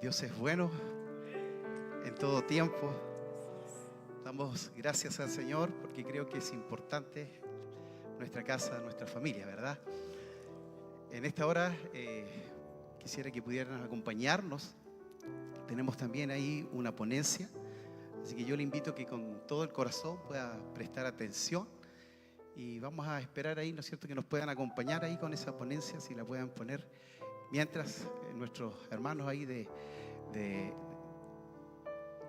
Dios es bueno en todo tiempo. Damos gracias al Señor porque creo que es importante nuestra casa, nuestra familia, ¿verdad? En esta hora quisiera que pudieran acompañarnos. Tenemos también ahí una ponencia, así que yo le invito a que con todo el corazón pueda prestar atención y vamos a esperar ahí, ¿no es cierto?, que nos puedan acompañar ahí con esa ponencia, si la puedan poner mientras nuestros hermanos ahí de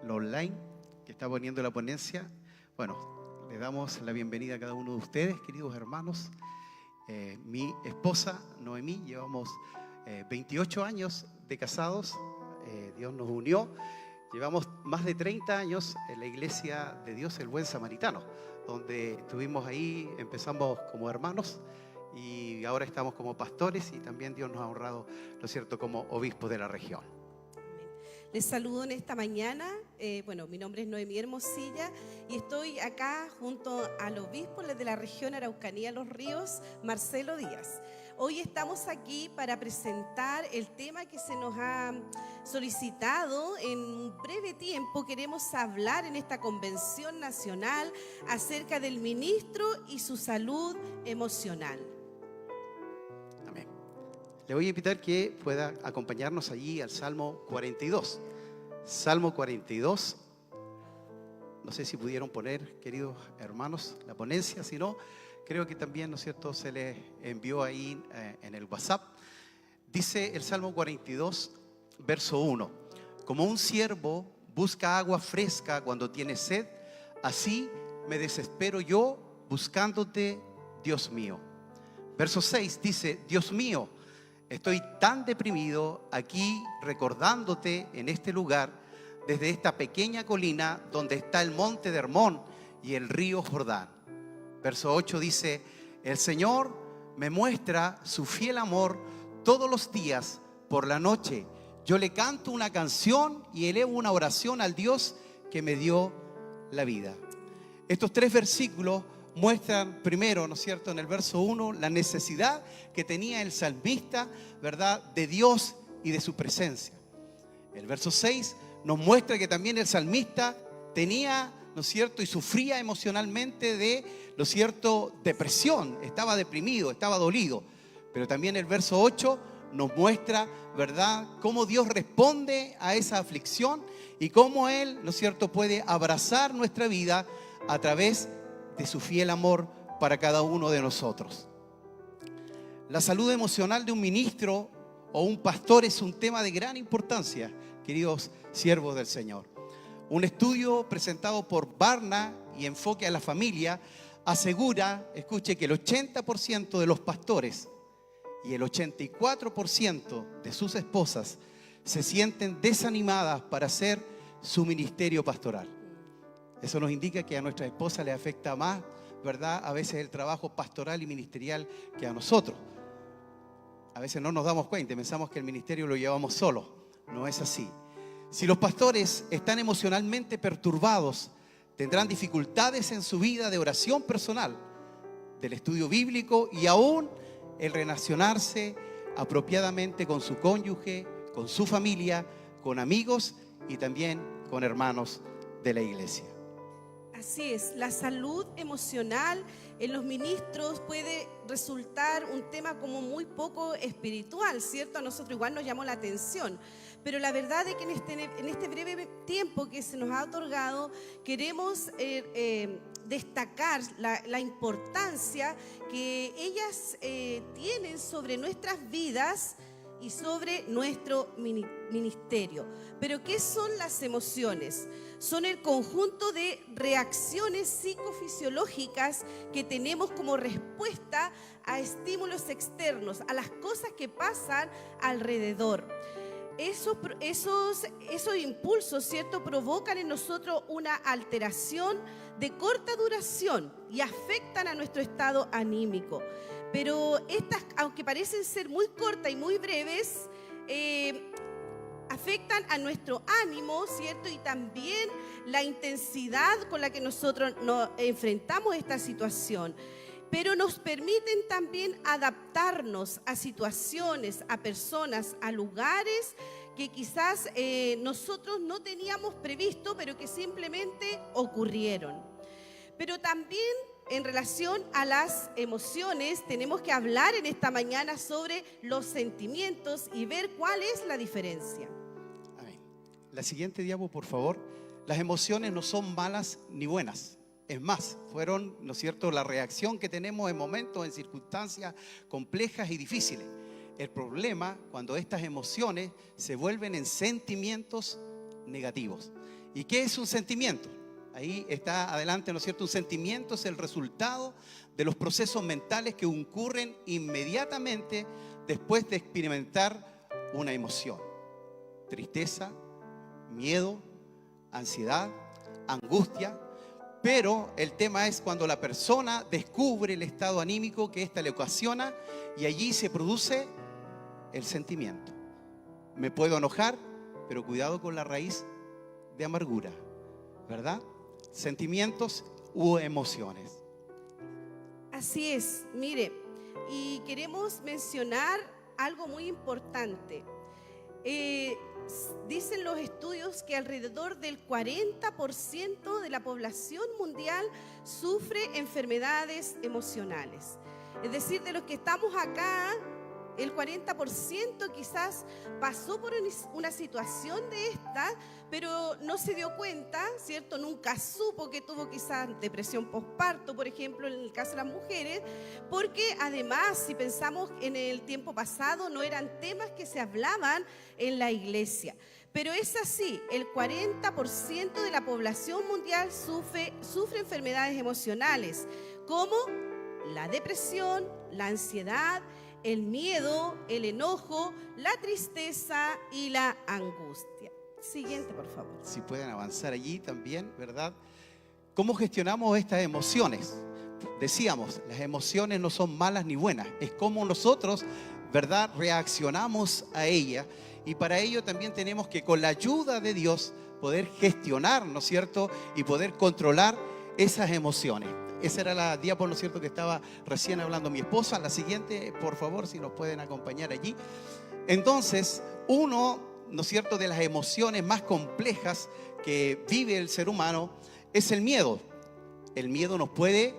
lo online que está poniendo la ponencia. Bueno, le damos la bienvenida a cada uno de ustedes, queridos hermanos. Mi esposa Noemí, llevamos 28 años de casados. Dios nos unió. Llevamos más de 30 años en la Iglesia de Dios el Buen Samaritano, donde estuvimos ahí, empezamos como hermanos y ahora estamos como pastores, y también Dios nos ha honrado, ¿no es cierto?, como obispos de la región. Les saludo en esta mañana. Mi nombre es Noemí Hermosilla y estoy acá junto al obispo de la región Araucanía Los Ríos, Marcelo Díaz. Hoy estamos aquí para presentar el tema que se nos ha solicitado. En un breve tiempo queremos hablar en esta convención nacional acerca del ministro y su salud emocional. Amén. Le voy a invitar que pueda acompañarnos allí al Salmo 42. Salmo 42. No sé si pudieron poner, queridos hermanos, la ponencia. Si no, creo que también, ¿no es cierto?, se les envió ahí en el WhatsApp. Dice el Salmo 42, verso 1. Como un ciervo busca agua fresca cuando tiene sed, así me desespero yo buscándote, Dios mío. Verso 6 dice: Dios mío, estoy tan deprimido aquí recordándote en este lugar, desde esta pequeña colina donde está el monte de Hermón y el río Jordán. Verso 8 dice: el Señor me muestra su fiel amor todos los días. Por la noche yo le canto una canción y elevo una oración al Dios que me dio la vida. Estos tres versículos muestran primero, ¿no es cierto?, en el verso 1, la necesidad que tenía el salmista, ¿verdad?, de Dios y de su presencia. El verso 6 nos muestra que también el salmista tenía, ¿no es cierto?, y sufría emocionalmente de, ¿no es cierto?, depresión. Estaba deprimido, estaba dolido. Pero también el verso 8 nos muestra, ¿verdad?, cómo Dios responde a esa aflicción y cómo Él, ¿no es cierto?, puede abrazar nuestra vida a través de su fiel amor para cada uno de nosotros. La salud emocional de un ministro o un pastor es un tema de gran importancia, queridos siervos del Señor. Un estudio presentado por Barna y Enfoque a la Familia asegura, escuche, que el 80% de los pastores y el 84% de sus esposas se sienten desanimadas para hacer su ministerio pastoral. Eso nos indica que a nuestra esposa le afecta más, ¿verdad?, a veces el trabajo pastoral y ministerial que a nosotros. A veces no nos damos cuenta, pensamos que el ministerio lo llevamos solo. No es así. Si los pastores están emocionalmente perturbados, tendrán dificultades en su vida de oración personal, del estudio bíblico y aún el relacionarse apropiadamente con su cónyuge, con su familia, con amigos y también con hermanos de la iglesia. Así es, la salud emocional en los ministros puede resultar un tema como muy poco espiritual, ¿cierto? A nosotros igual nos llamó la atención, pero la verdad es que en este breve tiempo que se nos ha otorgado, queremos destacar la importancia que ellas tienen sobre nuestras vidas y sobre nuestro ministerio. Pero ¿qué son las emociones? Son el conjunto de reacciones psicofisiológicas que tenemos como respuesta a estímulos externos, a las cosas que pasan alrededor. Esos impulsos, ¿cierto?, provocan en nosotros una alteración de corta duración y afectan a nuestro estado anímico. Pero estas, aunque parecen ser muy cortas y muy breves, afectan a nuestro ánimo, ¿cierto? Y también la intensidad con la que nosotros nos enfrentamos a esta situación. Pero nos permiten también adaptarnos a situaciones, a personas, a lugares que quizás nosotros no teníamos previsto, pero que simplemente ocurrieron. Pero también en relación a las emociones, tenemos que hablar en esta mañana sobre los sentimientos y ver cuál es la diferencia. Amén. La siguiente diapo, por favor. Las emociones no son malas ni buenas. Es más, fueron, ¿no es cierto?, la reacción que tenemos en momentos, en circunstancias complejas y difíciles. El problema cuando estas emociones se vuelven en sentimientos negativos. ¿Y qué es un sentimiento? Ahí está adelante, ¿no es cierto? Un sentimiento es el resultado de los procesos mentales que ocurren inmediatamente después de experimentar una emoción. Tristeza, miedo, ansiedad, angustia. Pero el tema es cuando la persona descubre el estado anímico que ésta le ocasiona y allí se produce el sentimiento. Me puedo enojar, pero cuidado con la raíz de amargura, ¿verdad? Sentimientos u emociones. Así es, mire, y queremos mencionar algo muy importante. Dicen los estudios que alrededor del 40% de la población mundial sufre enfermedades emocionales. Es decir, de los que estamos acá, el 40% quizás pasó por una situación de esta, pero no se dio cuenta, ¿cierto? Nunca supo que tuvo quizás depresión postparto, por ejemplo, en el caso de las mujeres, porque además, si pensamos en el tiempo pasado, no eran temas que se hablaban en la iglesia. Pero es así, el 40% de la población mundial sufre enfermedades emocionales, como la depresión, la ansiedad, el miedo, el enojo, la tristeza y la angustia. Siguiente, por favor. Si pueden avanzar allí también, ¿verdad? ¿Cómo gestionamos estas emociones? Decíamos, las emociones no son malas ni buenas, es como nosotros, ¿verdad?, reaccionamos a ellas. Y para ello también tenemos que, con la ayuda de Dios, poder gestionar, ¿no es cierto?, y poder controlar esas emociones. Esa era la diapo, ¿no es cierto?, que estaba recién hablando mi esposa. La siguiente, por favor, si nos pueden acompañar allí. Entonces, uno, ¿no es cierto?, de las emociones más complejas que vive el ser humano es el miedo. El miedo nos puede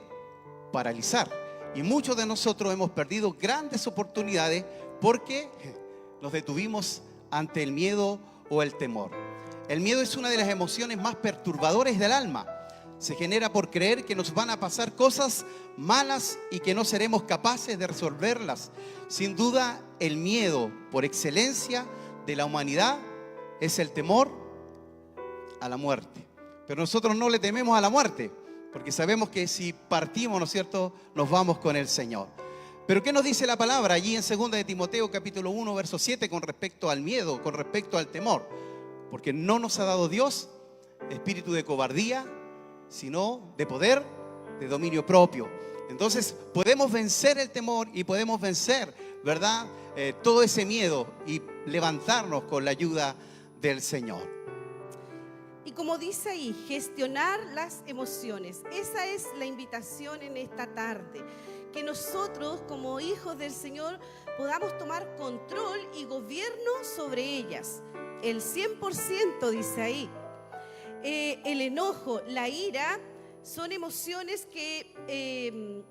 paralizar. Y muchos de nosotros hemos perdido grandes oportunidades porque nos detuvimos ante el miedo o el temor. El miedo es una de las emociones más perturbadoras del alma. Se genera por creer que nos van a pasar cosas malas y que no seremos capaces de resolverlas. Sin duda, el miedo por excelencia de la humanidad es el temor a la muerte. Pero nosotros no le tememos a la muerte, porque sabemos que si partimos, ¿no es cierto?, nos vamos con el Señor. Pero ¿qué nos dice la palabra allí en 2 de Timoteo capítulo 1, verso 7 con respecto al miedo, con respecto al temor? Porque no nos ha dado Dios espíritu de cobardía, sino de poder, de dominio propio. Entonces podemos vencer el temor y podemos vencer, ¿verdad?, todo ese miedo y levantarnos con la ayuda del Señor. Y como dice ahí, gestionar las emociones. Esa es la invitación en esta tarde. Que nosotros, como hijos del Señor, podamos tomar control y gobierno sobre ellas. El 100% dice ahí. El enojo, la ira, son emociones que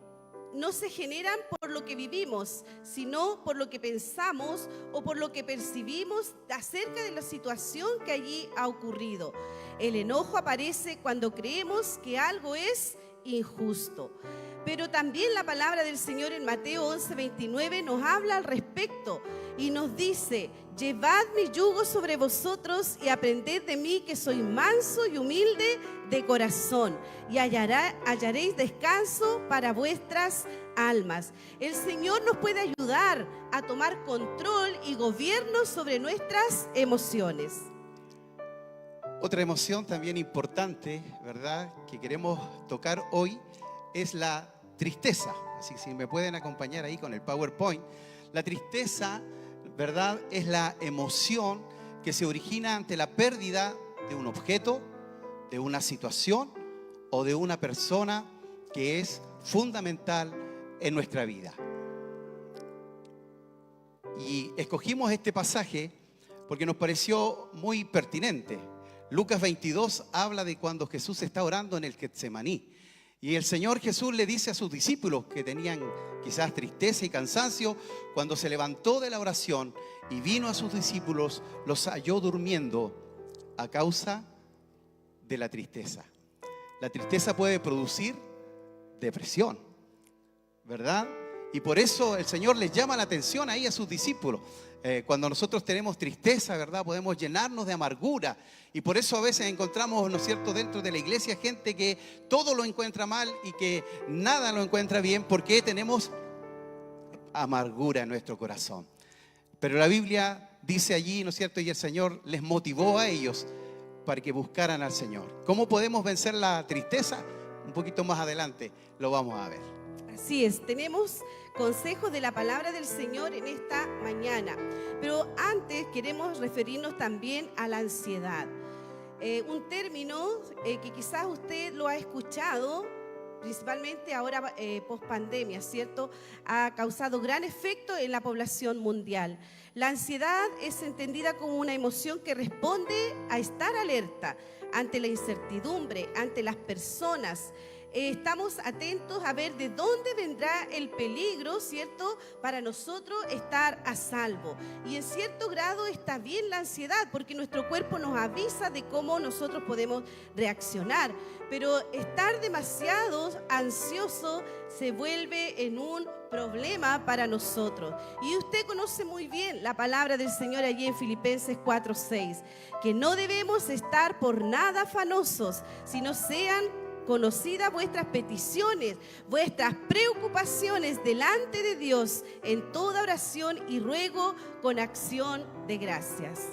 no se generan por lo que vivimos, sino por lo que pensamos o por lo que percibimos acerca de la situación que allí ha ocurrido. El enojo aparece cuando creemos que algo es injusto. Pero también la palabra del Señor en Mateo 11:29 nos habla al respecto y nos dice: llevad mi yugo sobre vosotros y aprended de mí, que soy manso y humilde de corazón, y hallaréis descanso para vuestras almas. El Señor nos puede ayudar a tomar control y gobierno sobre nuestras emociones. Otra emoción también importante, ¿verdad?, que queremos tocar hoy es la tristeza. Así que si me pueden acompañar ahí con el PowerPoint. La tristeza, ¿verdad?, es la emoción que se origina ante la pérdida de un objeto, de una situación o de una persona que es fundamental en nuestra vida. Y escogimos este pasaje porque nos pareció muy pertinente. Lucas 22 habla de cuando Jesús está orando en el Getsemaní. Y el Señor Jesús le dice a sus discípulos que tenían quizás tristeza y cansancio, cuando se levantó de la oración y vino a sus discípulos, los halló durmiendo a causa de la tristeza. La tristeza puede producir depresión, ¿verdad? Y por eso el Señor les llama la atención ahí a sus discípulos. Cuando nosotros tenemos tristeza, ¿verdad? Podemos llenarnos de amargura. Y por eso a veces encontramos, ¿no es cierto?, dentro de la iglesia gente que todo lo encuentra mal y que nada lo encuentra bien porque tenemos amargura en nuestro corazón. Pero la Biblia dice allí, ¿no es cierto?, y el Señor les motivó a ellos para que buscaran al Señor. ¿Cómo podemos vencer la tristeza? Un poquito más adelante lo vamos a ver. Así es, tenemos consejos de la palabra del Señor en esta mañana. Pero antes queremos referirnos también a la ansiedad. Un término que quizás usted lo ha escuchado, principalmente ahora post pandemia, ¿cierto? Ha causado gran efecto en la población mundial. La ansiedad es entendida como una emoción que responde a estar alerta ante la incertidumbre, ante las personas. Estamos atentos a ver de dónde vendrá el peligro, ¿cierto?, para nosotros estar a salvo. Y en cierto grado está bien la ansiedad, porque nuestro cuerpo nos avisa de cómo nosotros podemos reaccionar. Pero estar demasiado ansioso se vuelve en un problema para nosotros. Y usted conoce muy bien la palabra del Señor allí en Filipenses 4:6, que no debemos estar por nada afanosos, sino sean conocidas vuestras peticiones, vuestras preocupaciones delante de Dios en toda oración y ruego con acción de gracias.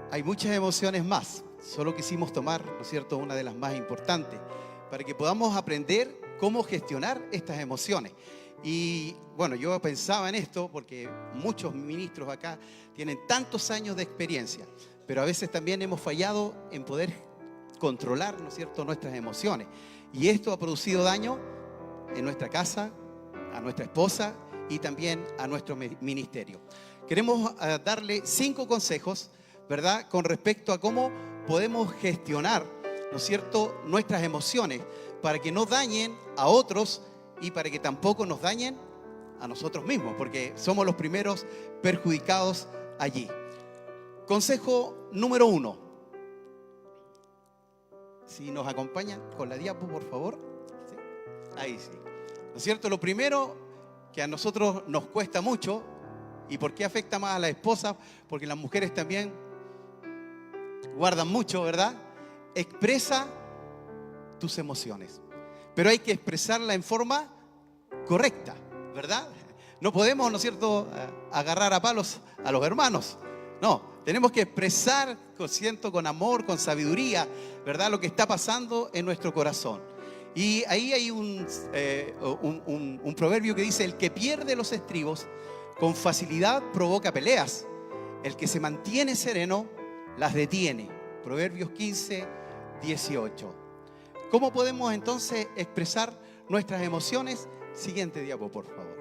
Hay muchas emociones más, solo quisimos tomar, ¿no es cierto?, una de las más importantes, para que podamos aprender cómo gestionar estas emociones. Y bueno, yo pensaba en esto porque muchos ministros acá tienen tantos años de experiencia, pero a veces también hemos fallado en poder controlar, ¿no es cierto?, nuestras emociones. Y esto ha producido daño en nuestra casa, a nuestra esposa y también a nuestro ministerio. Queremos darle 5 consejos, ¿verdad?, con respecto a cómo podemos gestionar, ¿no es cierto?, nuestras emociones para que no dañen a otros y para que tampoco nos dañen a nosotros mismos, porque somos los primeros perjudicados allí. Consejo número 1. Si nos acompañan con la diapo, por favor. ¿Sí? Ahí sí. ¿No es cierto? Lo primero que a nosotros nos cuesta mucho, ¿y por qué afecta más a la esposa? Porque las mujeres también guardan mucho, ¿verdad? Expresa tus emociones. Pero hay que expresarla en forma correcta, ¿verdad? No podemos, ¿no es cierto?, agarrar a palos a los hermanos. No. Tenemos que expresar, siento, con amor, con sabiduría, ¿verdad?, lo que está pasando en nuestro corazón. Y ahí hay un proverbio que dice: el que pierde los estribos con facilidad provoca peleas. El que se mantiene sereno las detiene. Proverbios 15:18. ¿Cómo podemos entonces expresar nuestras emociones? Siguiente diapo, por favor.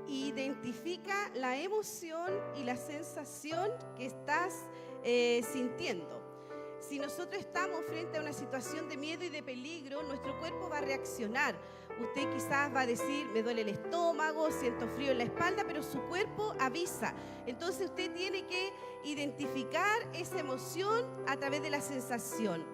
Identifica la emoción y la sensación que estás sintiendo. Si nosotros estamos frente a una situación de miedo y de peligro, nuestro cuerpo va a reaccionar. Usted quizás va a decir: me duele el estómago, siento frío en la espalda, pero su cuerpo avisa. Entonces usted tiene que identificar esa emoción a través de la sensación.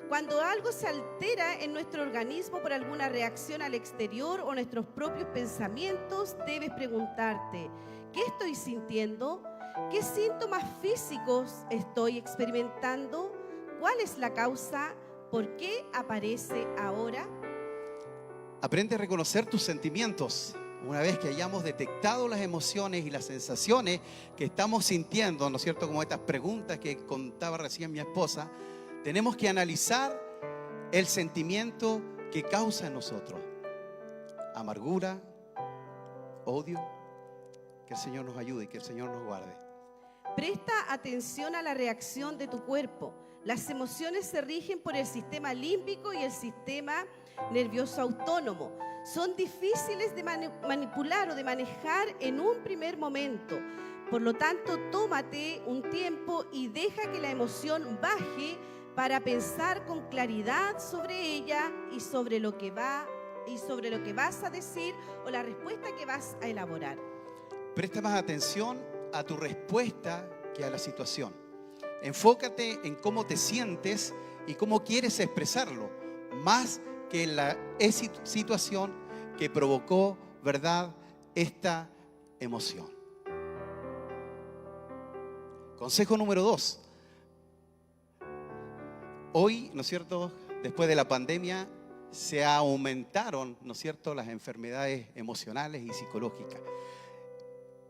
Cuando algo se altera en nuestro organismo por alguna reacción al exterior o nuestros propios pensamientos, debes preguntarte: ¿qué estoy sintiendo? ¿Qué síntomas físicos estoy experimentando? ¿Cuál es la causa? ¿Por qué aparece ahora? Aprende a reconocer tus sentimientos. Una vez que hayamos detectado las emociones y las sensaciones que estamos sintiendo, ¿no es cierto?, como estas preguntas que contaba recién mi esposa, tenemos que analizar el sentimiento que causa en nosotros. Amargura, odio. Que el Señor nos ayude y que el Señor nos guarde. Presta atención a la reacción de tu cuerpo. Las emociones se rigen por el sistema límbico y el sistema nervioso autónomo. Son difíciles de manipular o de manejar en un primer momento, Por lo tanto, tómate un tiempo y deja que la emoción baje para pensar con claridad sobre ella y sobre lo que vas a decir o la respuesta que vas a elaborar. Presta más atención a tu respuesta que a la situación. Enfócate en cómo te sientes y cómo quieres expresarlo, más que en la situación que provocó, ¿verdad?, esta emoción. Consejo número 2. Hoy, ¿no es cierto?, después de la pandemia, se aumentaron, ¿no es cierto?, las enfermedades emocionales y psicológicas.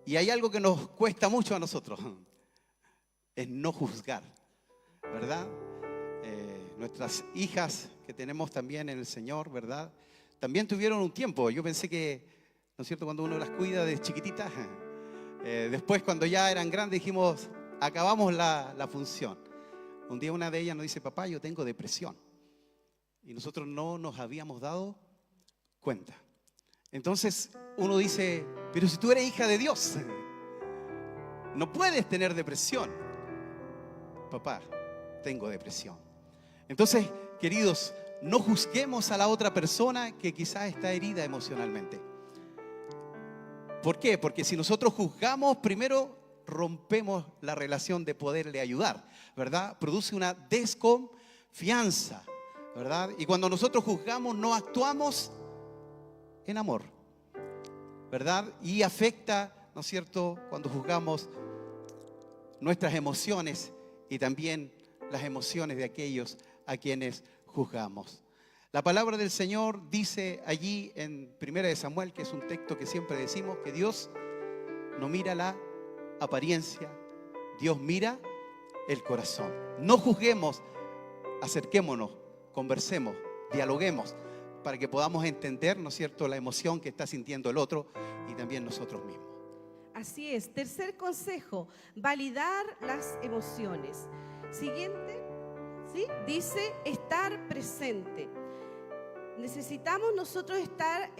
Y hay algo que nos cuesta mucho a nosotros, es no juzgar, ¿verdad? Nuestras hijas que tenemos también en el Señor, ¿verdad?, también tuvieron un tiempo. Yo pensé que, ¿no es cierto?, cuando uno las cuida de chiquititas, después cuando ya eran grandes dijimos, acabamos la función. Un día una de ellas nos dice, papá, yo tengo depresión. Y nosotros no nos habíamos dado cuenta. Entonces uno dice, pero si tú eres hija de Dios, no puedes tener depresión. Papá, tengo depresión. Entonces, queridos, no juzguemos a la otra persona que quizás está herida emocionalmente. ¿Por qué? Porque si nosotros juzgamos, primero rompemos la relación de poderle ayudar, ¿verdad? Produce una desconfianza, ¿verdad? Y cuando nosotros juzgamos, no actuamos en amor, ¿verdad? Y afecta, ¿no es cierto?, cuando juzgamos nuestras emociones y también las emociones de aquellos a quienes juzgamos. La palabra del Señor dice allí en 1 Samuel, que es un texto que siempre decimos, que Dios no mira la apariencia, Dios mira el corazón. No juzguemos, acerquémonos, conversemos, dialoguemos, para que podamos entender, ¿no es cierto?, la emoción que está sintiendo el otro y también nosotros mismos. Así es. Tercer consejo, validar las emociones. Siguiente, ¿sí? Dice estar presente. Necesitamos nosotros estar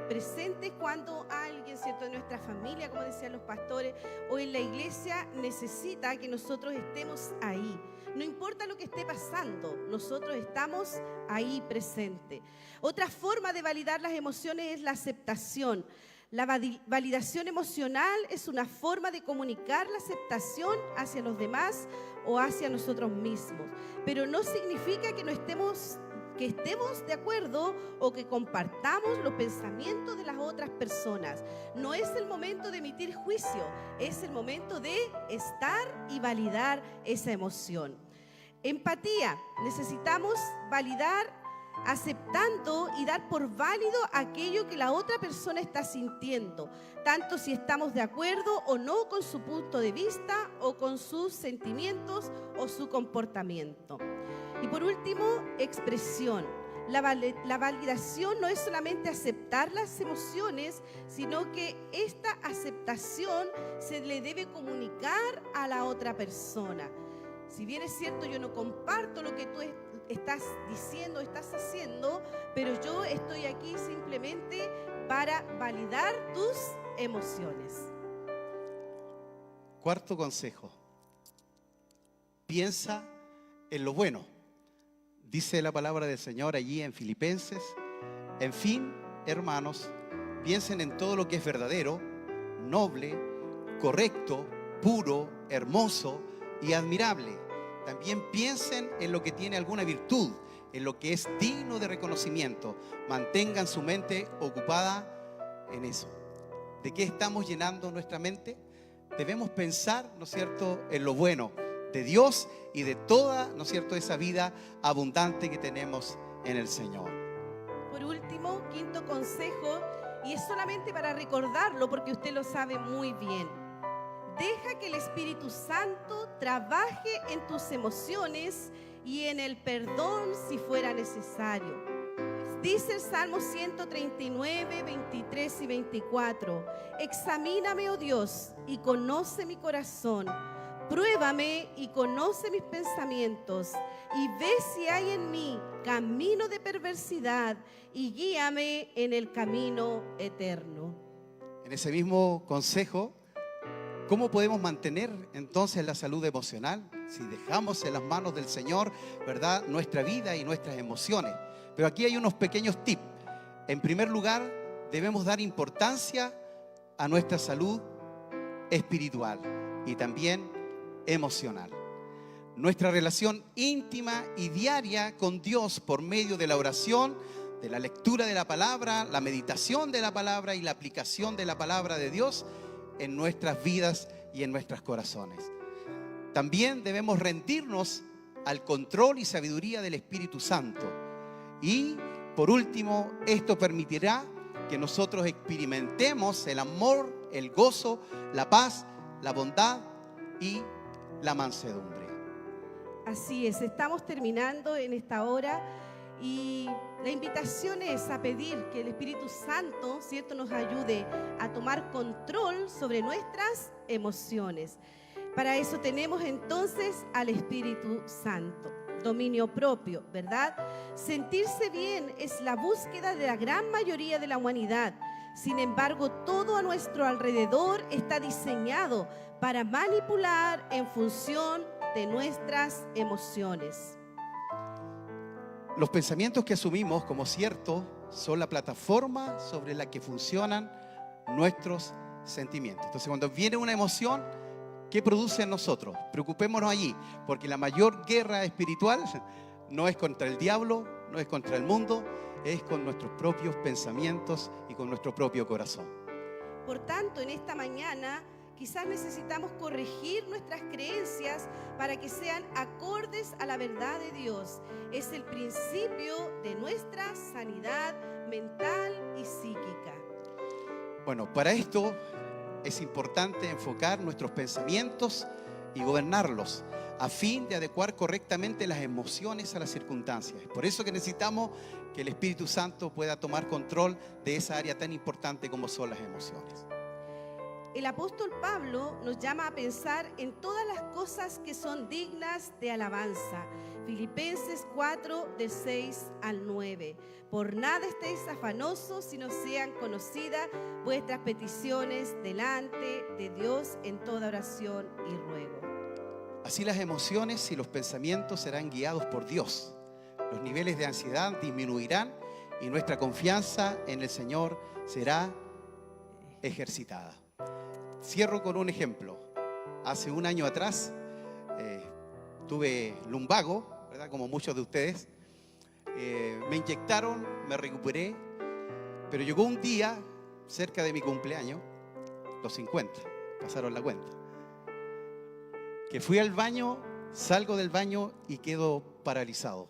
presentes cuando alguien, ¿cierto?, de nuestra familia, como decían los pastores, o en la iglesia, necesita que nosotros estemos ahí. No importa lo que esté pasando, nosotros estamos ahí presentes. Otra forma de validar las emociones es la aceptación. La validación emocional es una forma de comunicar la aceptación hacia los demás o hacia nosotros mismos. Pero no significa que estemos de acuerdo o que compartamos los pensamientos de las otras personas. No es el momento de emitir juicio, es el momento de estar y validar esa emoción. Empatía. Necesitamos validar aceptando y dar por válido aquello que la otra persona está sintiendo, tanto si estamos de acuerdo o no con su punto de vista o con sus sentimientos o su comportamiento. Y por último, expresión. La validación no es solamente aceptar las emociones, sino que esta aceptación se le debe comunicar a la otra persona. Si bien es cierto, yo no comparto lo que tú estás diciendo, estás haciendo, pero yo estoy aquí simplemente para validar tus emociones. Cuarto consejo, piensa en lo bueno. Dice la palabra del Señor allí en Filipenses, en fin, hermanos, piensen en todo lo que es verdadero, noble, correcto, puro, hermoso y admirable. También piensen en lo que tiene alguna virtud, en lo que es digno de reconocimiento. Mantengan su mente ocupada en eso. ¿De qué estamos llenando nuestra mente? Debemos pensar, ¿no es cierto?, en lo bueno de Dios y de toda, ¿no es cierto?, esa vida abundante que tenemos en el Señor. Por último, quinto consejo, y es solamente para recordarlo porque usted lo sabe muy bien. Deja que el Espíritu Santo trabaje en tus emociones y en el perdón si fuera necesario. Dice el Salmo 139, 23 y 24. Examíname, oh Dios, y conoce mi corazón. Pruébame y conoce mis pensamientos y ve si hay en mí camino de perversidad y guíame en el camino eterno. En ese mismo consejo ¿Cómo podemos mantener entonces la salud emocional? Si dejamos en las manos del Señor, ¿verdad?, nuestra vida y nuestras emociones. Pero aquí hay unos pequeños tips. En primer lugar, debemos dar importancia a nuestra salud espiritual y también emocional. Nuestra relación íntima y diaria con Dios por medio de la oración, de la lectura de la palabra, la meditación de la palabra y la aplicación de la palabra de Dios en nuestras vidas y en nuestros corazones. También debemos rendirnos al control y sabiduría del Espíritu Santo. Y por último, esto permitirá que nosotros experimentemos el amor, el gozo, la paz, la bondad y la mansedumbre. Así es, estamos terminando en esta hora y la invitación es a pedir que el Espíritu Santo, ¿cierto?, nos ayude a tomar control sobre nuestras emociones. Para eso tenemos entonces al Espíritu Santo, dominio propio, ¿verdad? Sentirse bien es la búsqueda de la gran mayoría de la humanidad. Sin embargo, todo a nuestro alrededor está diseñado para manipular en función de nuestras emociones. Los pensamientos que asumimos como ciertos son la plataforma sobre la que funcionan nuestros sentimientos. Entonces, cuando viene una emoción, ¿qué produce en nosotros? Preocupémonos allí, porque la mayor guerra espiritual no es contra el diablo, no es contra el mundo, es con nuestros propios pensamientos y con nuestro propio corazón. Por tanto, en esta mañana quizás necesitamos corregir nuestras creencias para que sean acordes a la verdad de Dios. Es el principio de nuestra sanidad mental y psíquica. Bueno, para esto es importante enfocar nuestros pensamientos y gobernarlos a fin de adecuar correctamente las emociones a las circunstancias. Por eso que necesitamos que el Espíritu Santo pueda tomar control de esa área tan importante como son las emociones. El apóstol Pablo nos llama a pensar en todas las cosas que son dignas de alabanza. Filipenses 4, del 6 al 9. Por nada estéis afanosos, sino sean conocidas vuestras peticiones delante de Dios en toda oración y ruego. Así las emociones y los pensamientos serán guiados por Dios. Los niveles de ansiedad disminuirán y nuestra confianza en el Señor será ejercitada. Cierro con un ejemplo. Hace un año atrás tuve lumbago, ¿verdad?, como muchos de ustedes. Me inyectaron, me recuperé, pero llegó un día cerca de mi cumpleaños, los 50, pasaron la cuenta, que fui al baño, salgo del baño y quedo paralizado.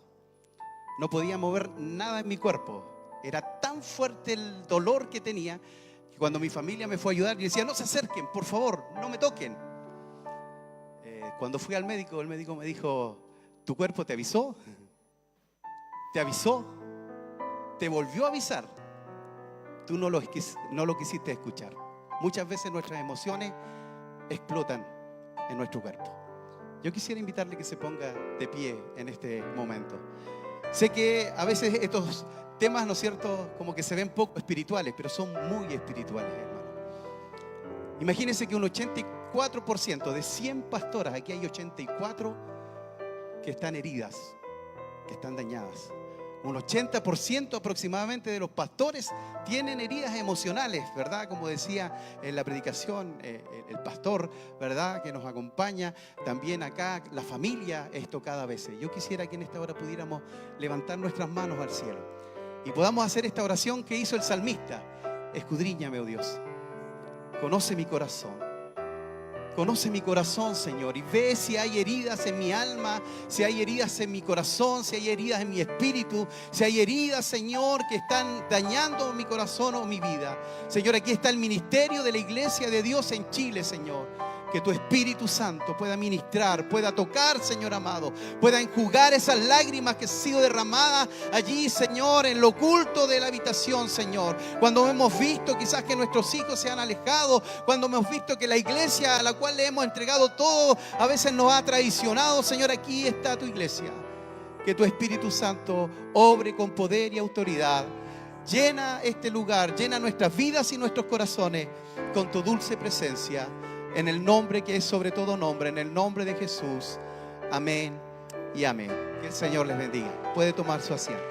No podía mover nada en mi cuerpo. Era tan fuerte el dolor que tenía que cuando mi familia me fue a ayudar, yo decía: no se acerquen, por favor, no me toquen. Cuando fui al médico, el médico me dijo: ¿tu cuerpo te avisó? ¿Te avisó? ¿Te volvió a avisar? Tú no lo quisiste escuchar. Muchas veces nuestras emociones explotan en nuestro cuerpo. Yo quisiera invitarle que se ponga de pie en este momento. Sé que a veces estos temas, ¿no es cierto?, como que se ven poco espirituales, pero son muy espirituales, hermano. Imagínense que un 84% de 100 pastoras, aquí hay 84 que están heridas, que están dañadas. Un 80% aproximadamente de los pastores tienen heridas emocionales, ¿verdad? Como decía en la predicación el pastor, ¿verdad?, que nos acompaña. También acá la familia es tocada a veces. Yo quisiera que en esta hora pudiéramos levantar nuestras manos al cielo y podamos hacer esta oración que hizo el salmista. Escudriñame, oh Dios, conoce mi corazón. Conoce mi corazón, Señor, y ve si hay heridas en mi alma, si hay heridas en mi corazón, si hay heridas en mi espíritu, si hay heridas, Señor, que están dañando mi corazón o mi vida. Señor, aquí está el ministerio de la Iglesia de Dios en Chile, Señor. Que tu Espíritu Santo pueda ministrar, pueda tocar, Señor amado, pueda enjugar esas lágrimas que han sido derramadas allí, Señor, en lo oculto de la habitación, Señor. Cuando hemos visto quizás que nuestros hijos se han alejado, cuando hemos visto que la iglesia a la cual le hemos entregado todo a veces nos ha traicionado, Señor, aquí está tu iglesia. Que tu Espíritu Santo obre con poder y autoridad. Llena este lugar, llena nuestras vidas y nuestros corazones con tu dulce presencia. en el nombre que es sobre todo nombre, en el nombre de Jesús. Amén y amén. Que el Señor les bendiga. Puede tomar su asiento.